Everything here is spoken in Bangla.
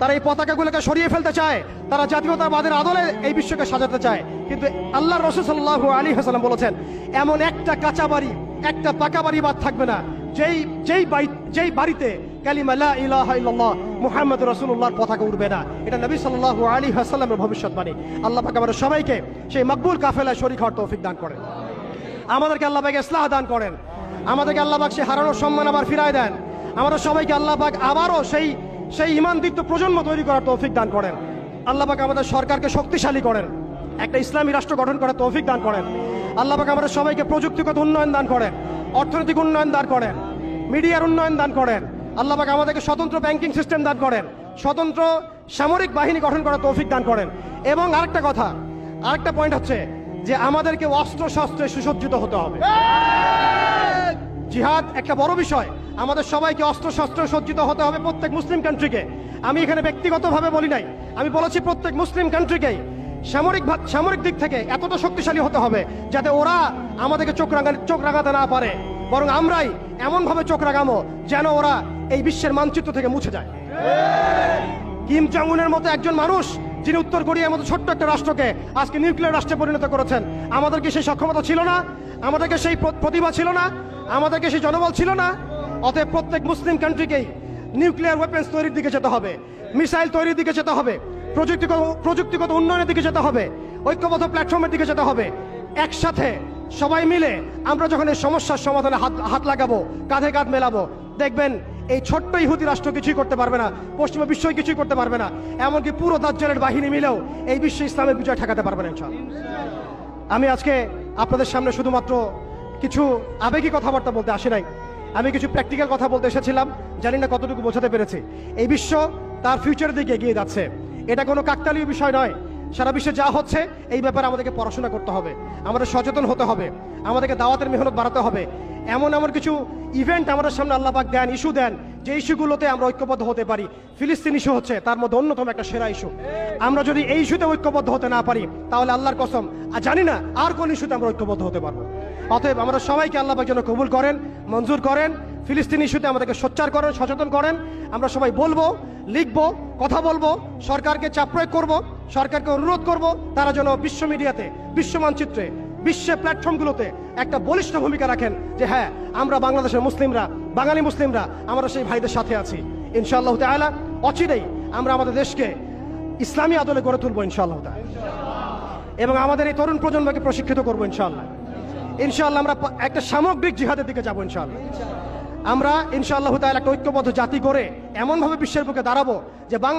তারা এই পতাকাগুলোকে সরিয়ে ফেলতে চায়, তারা জাতীয়তাবাদের আদলে এই বিশ্বকে সাজাতে চায়। কিন্তু আল্লাহর রাসূল সাল্লাল্লাহু আলাইহি ওয়াসাল্লাম বলেছেন, এমন একটা কাঁচা বাড়ি, একটা পাকা বাড়ি বাদ থাকবে না যেই বাড়িতে কালিমা লা ইলাহা ইল্লাল্লাহ মুহাম্মাদুর রাসূলুল্লাহর পতাকা উড়বে না। এটা নবী সাল্লাল্লাহু আলাইহি ওয়াসাল্লামের ভবিষ্যৎবাণী। আল্লাহ পাক আমাদের সবাইকে সেই মকবুল কাফেলায় শরীক হওয়ার তৌফিক দান করেন। আমাদেরকে আল্লাহ পাক ইসলাহ দান করেন। আমাদেরকে আল্লাহ পাক সেই হারানোর সম্মান আবার ফিরায় দেন। আমাদের সবাইকে আল্লাহ পাক আবারও সেই ঈমানদীপ্ত প্রজন্ম তৈরি করার তৌফিক দান করেন। আল্লাহ পাক আমাদের সরকারকে শক্তিশালী করেন, একটা ইসলামী রাষ্ট্র গঠন করার তৌফিক দান করেন। আল্লাহ পাক আমাদের সবাইকে প্রযুক্তিগত উন্নয়ন দান করেন, অর্থনৈতিক উন্নয়ন দান করেন, মিডিয়ার উন্নয়ন দান করেন। আল্লাহ পাক আমাদেরকে স্বতন্ত্র ব্যাংকিং সিস্টেম দান করেন, স্বতন্ত্র সামরিক বাহিনী গঠন করার তৌফিক দান করেন। এবং আরেকটা পয়েন্ট হচ্ছে যে আমাদেরকে অস্ত্র শস্ত্রে সুসজ্জিত হতে হবে। জিহাদ একটা বড় বিষয়, আমাদের সবাইকে অস্ত্র শস্ত্র সজ্জিত হতে হবে প্রত্যেক মুসলিম কান্ট্রিকে। আমি এখানে ব্যক্তিগতভাবে বলি নাই, আমি বলেছি প্রত্যেক মুসলিম কান্ট্রিকেই সামরিক দিক থেকে এতটা শক্তিশালী হতে হবে যাতে ওরা আমাদেরকে চোখ রাঙাতে না পারে, বরং আমরাই এমনভাবে চোখ রাঙাবো যেন ওরা এই বিশ্বের মানচিত্র থেকে মুছে যায়। কিম জং উনের মতো একজন মানুষ, যিনি উত্তর কোরিয়ার মতো ছোট্ট একটা রাষ্ট্রকে আজকে নিউক্লিয়ার রাষ্ট্রে পরিণত করেছেন, আমাদেরকে সেই সক্ষমতা ছিল না, আমাদেরকে সেই প্রতিভা ছিল না, আমাদেরকে সেই জনবল ছিল না। অতএব প্রত্যেক মুসলিম কান্ট্রিকেই নিউক্লিয়ার ওয়েপন্স তৈরির দিকে যেতে হবে, মিসাইল তৈরির দিকে যেতে হবে, প্রযুক্তিগত উন্নয়নের দিকে যেতে হবে, ঐক্যবদ্ধ প্ল্যাটফর্মের দিকে যেতে হবে। একসাথে সবাই মিলে আমরা যখন এই সমস্যার সমাধানে হাত লাগাবো, কাঁধে কাঁধ মেলাবো, দেখবেন এই ছোট্ট ইহুদি রাষ্ট্র কিছুই করতে পারবে না, পশ্চিমা বিশ্বই কিছুই করতে পারবে না, এমনকি পুরো দাজ্জালের বাহিনী মিলেও এই বিশ্বে ইসলামের বিজয় ঠেকাতে পারবে না ইনশাআল্লাহ। আমি আজকে আপনাদের সামনে শুধুমাত্র কিছু আবেগী কথাবার্তা বলতে আসি নাই, আমি কিছু প্র্যাকটিক্যাল কথা বলতে এসেছিলাম। জানি না কতটুকু বোঝাতে পেরেছি। এই বিশ্ব তার ফিউচারের দিকে এগিয়ে যাচ্ছে, এটা কোনো কাকতালীয় বিষয় নয়। সারা বিশ্বে যা হচ্ছে এই ব্যাপারে আমাদেরকে পড়াশোনা করতে হবে, আমাদের সচেতন হতে হবে, আমাদেরকে দাওয়াতের মেহনত বাড়াতে হবে। এমন কিছু ইভেন্ট আমাদের সামনে আল্লাহ পাক দেন, ইস্যু দেন, যে ইস্যুগুলোতে আমরা ঐক্যবদ্ধ হতে পারি। ফিলিস্তিন ইস্যু হচ্ছে তার মধ্যে অন্যতম একটা সেরা ইস্যু। আমরা যদি এই ইস্যুতে ঐক্যবদ্ধ হতে না পারি, তাহলে আল্লাহর কসম জানি না আর কোন ইস্যুতে আমরা ঐক্যবদ্ধ হতে পারবো। অতএব আমরা সবাইকে আল্লাহ পাক যেন কবুল করেন, মঞ্জুর করেন। ফিলিস্তিন ইস্যুতে আমাদেরকে সোচ্চার করেন, সচেতন করেন। আমরা সবাই বলবো, লিখবো, কথা বলবো, সরকারকে চাপ প্রয়োগ করবো, সরকারকে অনুরোধ করব তারা যেন বিশ্ব মিডিয়াতে, বিশ্ব মানচিত্রে, বিশ্বের প্ল্যাটফর্মগুলোতে একটা বলিষ্ঠ ভূমিকা রাখেন যে হ্যাঁ, আমরা বাংলাদেশের মুসলিমরা, বাঙালি মুসলিমরা আমরা সেই ভাইদের সাথে আছি। ইনশাআল্লাহ তাআলা অচিরেই আমরা আমাদের দেশকে ইসলামী আদলে গড়ে তুলবো ইনশাআল্লাহ তাআলা, এবং আমাদের এই তরুণ প্রজন্মকে প্রশিক্ষিত করবো ইনশাআল্লাহ। ইনশাআল্লাহ আমরা একটা সামগ্রিক জিহাদের দিকে যাবো ইনশাআল্লাহ। আমরা ইনশাআল্লাহ তাআলা একটা ঐক্যবদ্ধ জাতি করে এমনভাবে বিশ্বের বুকে দাঁড়াবো যে বাংলা